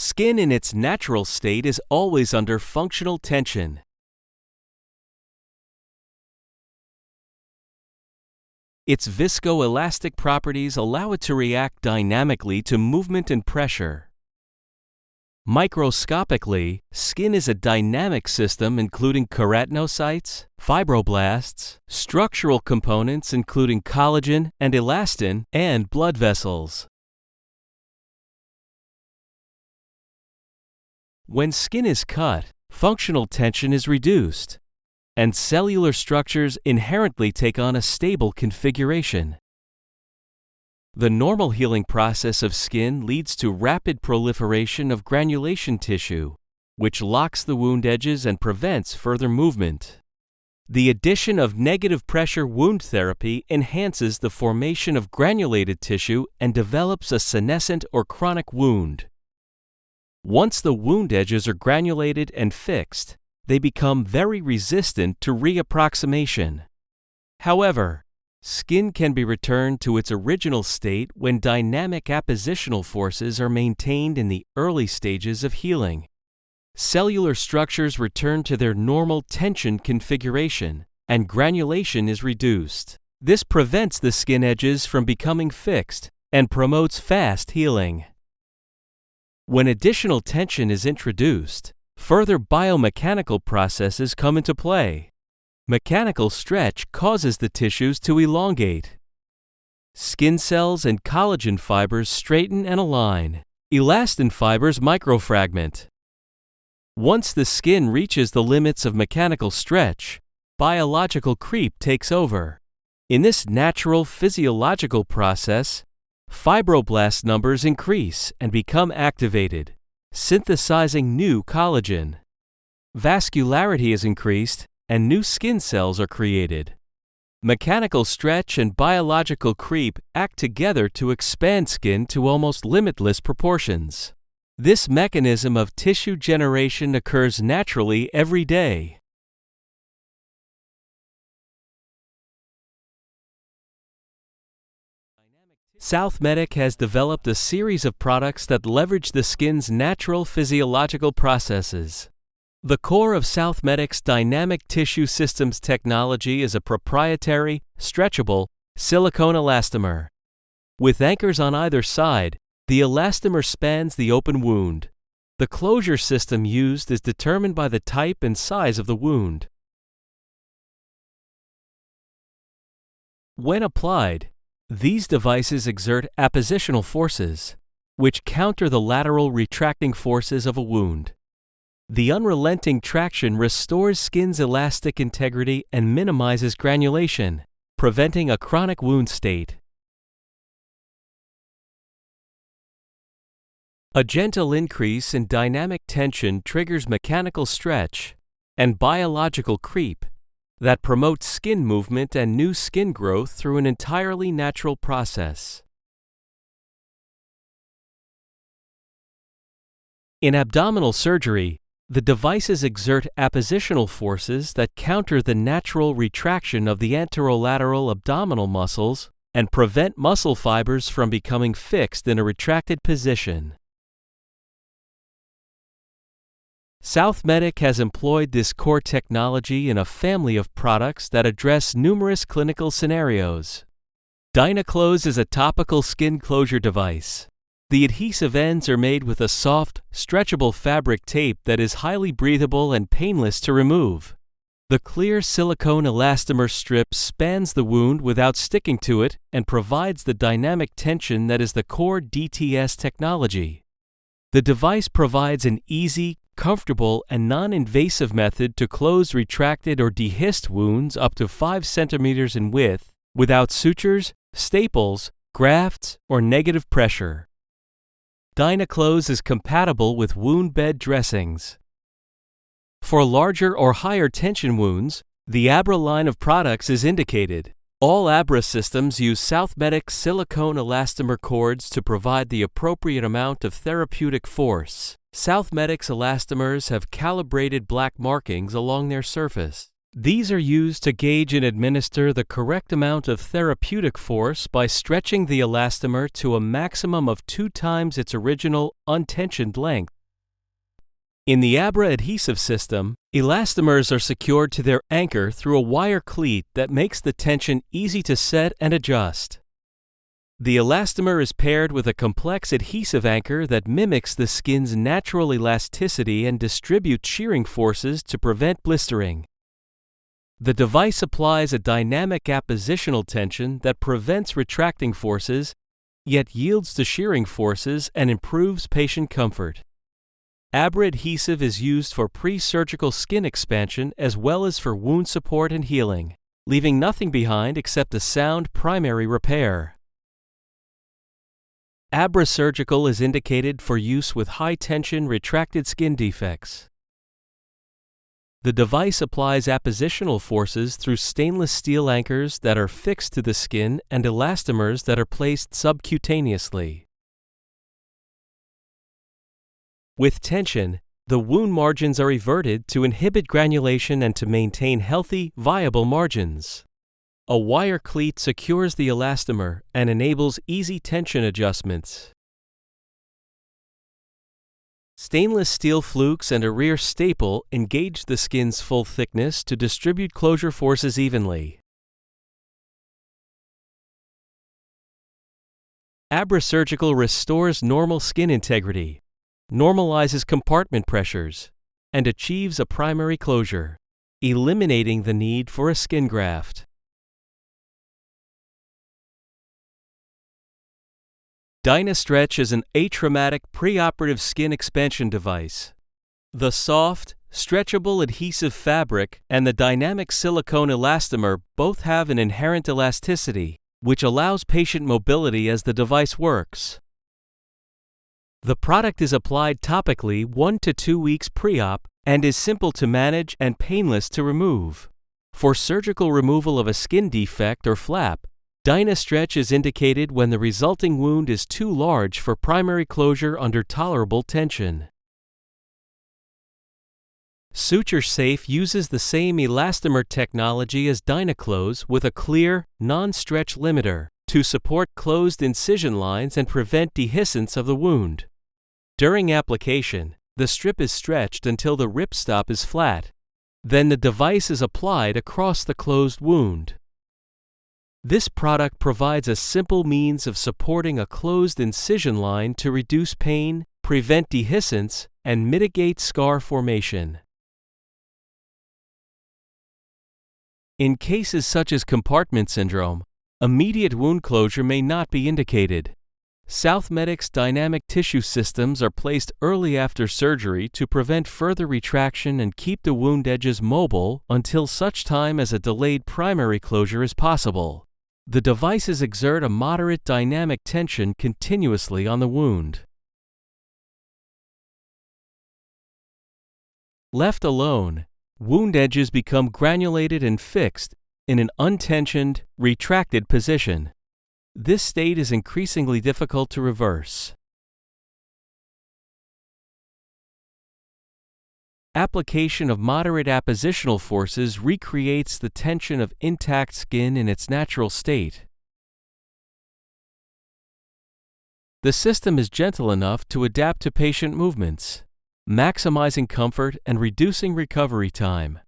Skin in its natural state is always under functional tension. Its viscoelastic properties allow it to react dynamically to movement and pressure. Microscopically, skin is a dynamic system including keratinocytes, fibroblasts, structural components including collagen and elastin, and blood vessels. When skin is cut, functional tension is reduced, and cellular structures inherently take on a stable configuration. The normal healing process of skin leads to rapid proliferation of granulation tissue, which locks the wound edges and prevents further movement. The addition of negative pressure wound therapy enhances the formation of granulated tissue and develops a senescent or chronic wound. Once the wound edges are granulated and fixed, they become very resistant to reapproximation. However, skin can be returned to its original state when dynamic appositional forces are maintained in the early stages of healing. Cellular structures return to their normal tension configuration, and granulation is reduced. This prevents the skin edges from becoming fixed and promotes fast healing. When additional tension is introduced, further biomechanical processes come into play. Mechanical stretch causes the tissues to elongate. Skin cells and collagen fibers straighten and align. Elastin fibers microfragment. Once the skin reaches the limits of mechanical stretch, biological creep takes over. In this natural physiological process, fibroblast numbers increase and become activated, synthesizing new collagen. Vascularity is increased, and new skin cells are created. Mechanical stretch and biological creep act together to expand skin to almost limitless proportions. This mechanism of tissue generation occurs naturally every day. SouthMedic has developed a series of products that leverage the skin's natural physiological processes. The core of SouthMedic's dynamic tissue systems technology is a proprietary, stretchable, silicone elastomer. With anchors on either side, the elastomer spans the open wound. The closure system used is determined by the type and size of the wound. When applied, these devices exert appositional forces, which counter the lateral retracting forces of a wound. The unrelenting traction restores skin's elastic integrity and minimizes granulation, preventing a chronic wound state. A gentle increase in dynamic tension triggers mechanical stretch and biological creep that promotes skin movement and new skin growth through an entirely natural process. In abdominal surgery, the devices exert appositional forces that counter the natural retraction of the anterolateral abdominal muscles and prevent muscle fibers from becoming fixed in a retracted position. SouthMedic has employed this core technology in a family of products that address numerous clinical scenarios. DynaClose is a topical skin closure device. The adhesive ends are made with a soft, stretchable fabric tape that is highly breathable and painless to remove. The clear silicone elastomer strip spans the wound without sticking to it and provides the dynamic tension that is the core DTS technology. The device provides an easy, comfortable, and non-invasive method to close retracted or dehisced wounds up to 5 centimeters in width without sutures, staples, grafts, or negative pressure. DynaClose is compatible with wound bed dressings. For larger or higher tension wounds, the Abra line of products is indicated. All Abra systems use SouthMedic silicone elastomer cords to provide the appropriate amount of therapeutic force. SouthMedic's elastomers have calibrated black markings along their surface. These are used to gauge and administer the correct amount of therapeutic force by stretching the elastomer to a maximum of 2 times its original untensioned length. In the Abra adhesive system, elastomers are secured to their anchor through a wire cleat that makes the tension easy to set and adjust. The elastomer is paired with a complex adhesive anchor that mimics the skin's natural elasticity and distributes shearing forces to prevent blistering. The device applies a dynamic appositional tension that prevents retracting forces, yet yields to shearing forces and improves patient comfort. Abra adhesive is used for pre-surgical skin expansion as well as for wound support and healing, leaving nothing behind except a sound primary repair. Abra surgical is indicated for use with high-tension retracted skin defects. The device applies appositional forces through stainless steel anchors that are fixed to the skin and elastomers that are placed subcutaneously. With tension, the wound margins are everted to inhibit granulation and to maintain healthy, viable margins. A wire cleat secures the elastomer and enables easy tension adjustments. Stainless steel flukes and a rear staple engage the skin's full thickness to distribute closure forces evenly. Abra surgical restores normal skin integrity, normalizes compartment pressures, and achieves a primary closure, eliminating the need for a skin graft. DynaStretch is an atraumatic preoperative skin expansion device. The soft, stretchable adhesive fabric and the dynamic silicone elastomer both have an inherent elasticity, which allows patient mobility as the device works. The product is applied topically 1 to 2 weeks pre-op and is simple to manage and painless to remove. For surgical removal of a skin defect or flap, DynaStretch is indicated when the resulting wound is too large for primary closure under tolerable tension. SutureSafe uses the same elastomer technology as DynaClose with a clear, non-stretch limiter to support closed incision lines and prevent dehiscence of the wound. During application, the strip is stretched until the ripstop is flat. Then the device is applied across the closed wound. This product provides a simple means of supporting a closed incision line to reduce pain, prevent dehiscence, and mitigate scar formation. In cases such as compartment syndrome, immediate wound closure may not be indicated. SouthMedic's dynamic tissue systems are placed early after surgery to prevent further retraction and keep the wound edges mobile until such time as a delayed primary closure is possible. The devices exert a moderate dynamic tension continuously on the wound. Left alone, wound edges become granulated and fixed in an untensioned, retracted position. This state is increasingly difficult to reverse. Application of moderate appositional forces recreates the tension of intact skin in its natural state. The system is gentle enough to adapt to patient movements, maximizing comfort and reducing recovery time.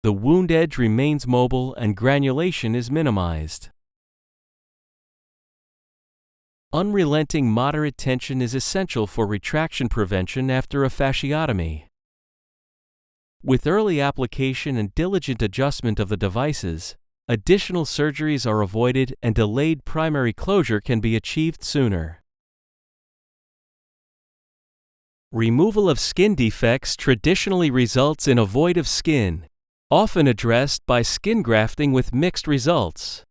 The wound edge remains mobile and granulation is minimized. Unrelenting moderate tension is essential for retraction prevention after a fasciotomy. With early application and diligent adjustment of the devices, additional surgeries are avoided and delayed primary closure can be achieved sooner. Removal of skin defects traditionally results in a void of skin, often addressed by skin grafting with mixed results.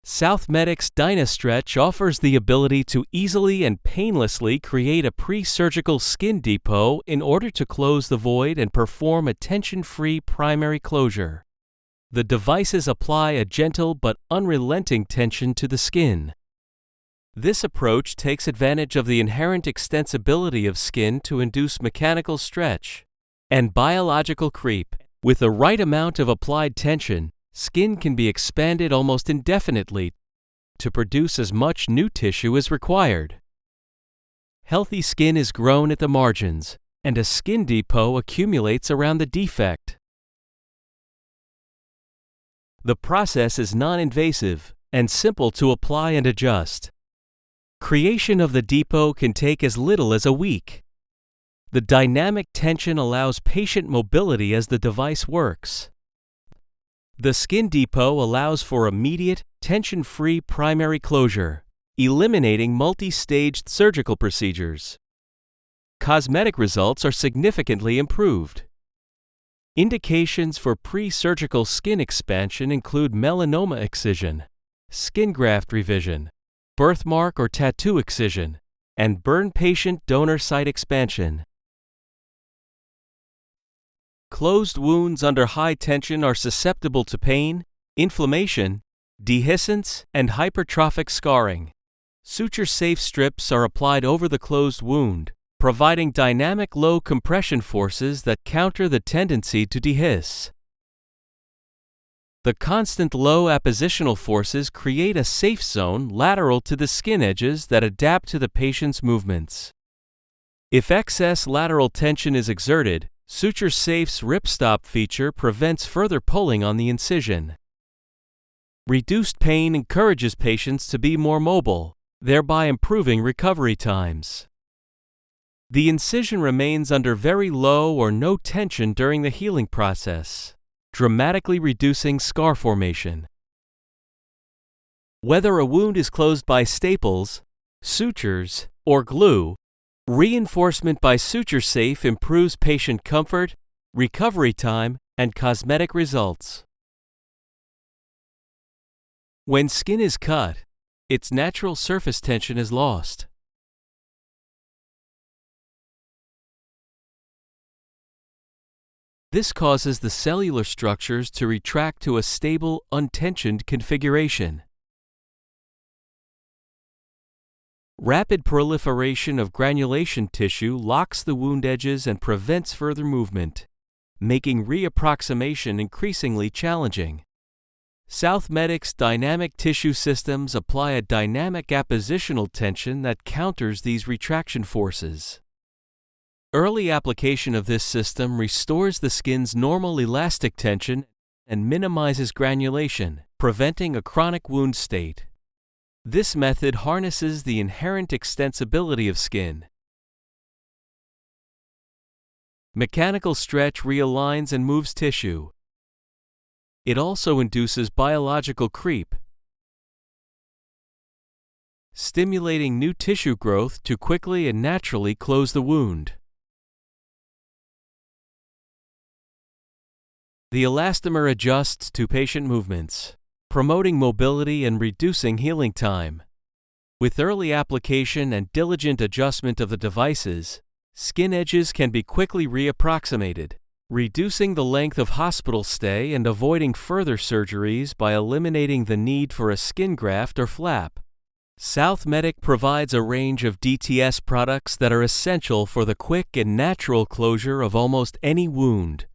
SouthMedic's DynaStretch offers the ability to easily and painlessly create a pre-surgical skin depot in order to close the void and perform a tension-free primary closure. The devices apply a gentle but unrelenting tension to the skin. This approach takes advantage of the inherent extensibility of skin to induce mechanical stretch and biological creep. With the right amount of applied tension, skin can be expanded almost indefinitely to produce as much new tissue as required. Healthy skin is grown at the margins, and a skin depot accumulates around the defect. The process is non-invasive and simple to apply and adjust. Creation of the depot can take as little as a week. The dynamic tension allows patient mobility as the device works. The skin depot allows for immediate, tension-free primary closure, eliminating multi-staged surgical procedures. Cosmetic results are significantly improved. Indications for pre-surgical skin expansion include melanoma excision, skin graft revision, birthmark or tattoo excision, and burn patient donor site expansion. Closed wounds under high tension are susceptible to pain, inflammation, dehiscence, and hypertrophic scarring. Suture-safe strips are applied over the closed wound, providing dynamic low compression forces that counter the tendency to dehisce. The constant low appositional forces create a safe zone lateral to the skin edges that adapt to the patient's movements. If excess lateral tension is exerted, SutureSafe's ripstop feature prevents further pulling on the incision. Reduced pain encourages patients to be more mobile, thereby improving recovery times. The incision remains under very low or no tension during the healing process, dramatically reducing scar formation. Whether a wound is closed by staples, sutures, or glue, reinforcement by SutureSafe improves patient comfort, recovery time, and cosmetic results. When skin is cut, its natural surface tension is lost. This causes the cellular structures to retract to a stable, untensioned configuration. Rapid proliferation of granulation tissue locks the wound edges and prevents further movement, making reapproximation increasingly challenging. SouthMedic's dynamic tissue systems apply a dynamic appositional tension that counters these retraction forces. Early application of this system restores the skin's normal elastic tension and minimizes granulation, preventing a chronic wound state. This method harnesses the inherent extensibility of skin. Mechanical stretch realigns and moves tissue. It also induces biological creep, stimulating new tissue growth to quickly and naturally close the wound. The elastomer adjusts to patient movements, promoting mobility and reducing healing time. With early application and diligent adjustment of the devices, skin edges can be quickly reapproximated, reducing the length of hospital stay and avoiding further surgeries by eliminating the need for a skin graft or flap. SouthMedic provides a range of DTS products that are essential for the quick and natural closure of almost any wound.